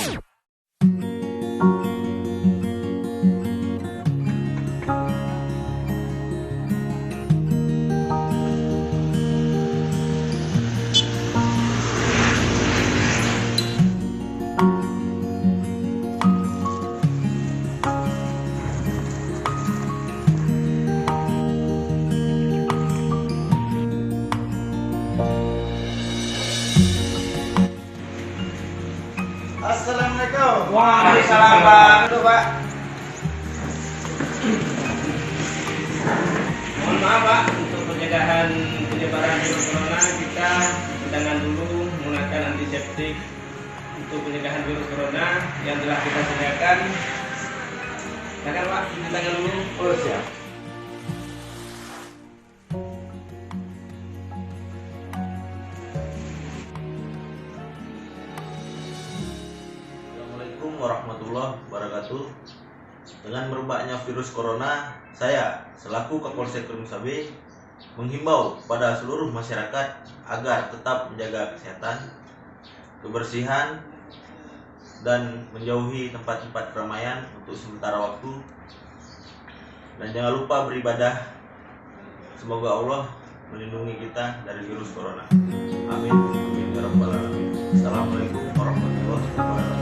Assalamualaikum. Waalaikumsalam, Pak. Duduk, Pak. Mohon maaf, Pak, untuk pencegahan penyebaran virus corona kita dengan dulu menggunakan antiseptik untuk pencegahan virus corona yang telah kita sediakan. Silakan, Pak, cuci tangan dulu. Oh, siap. Assalamualaikum warahmatullahi wabarakatuh. Dengan merebaknya virus corona, saya selaku Kapolsek Gunungsabe menghimbau pada seluruh masyarakat agar tetap menjaga kesehatan, kebersihan, dan menjauhi tempat-tempat keramaian untuk sementara waktu. Dan jangan lupa beribadah. Semoga Allah melindungi kita dari virus corona. Amin. Amin ya rabbal alamin. Assalamualaikum warahmatullahi wabarakatuh.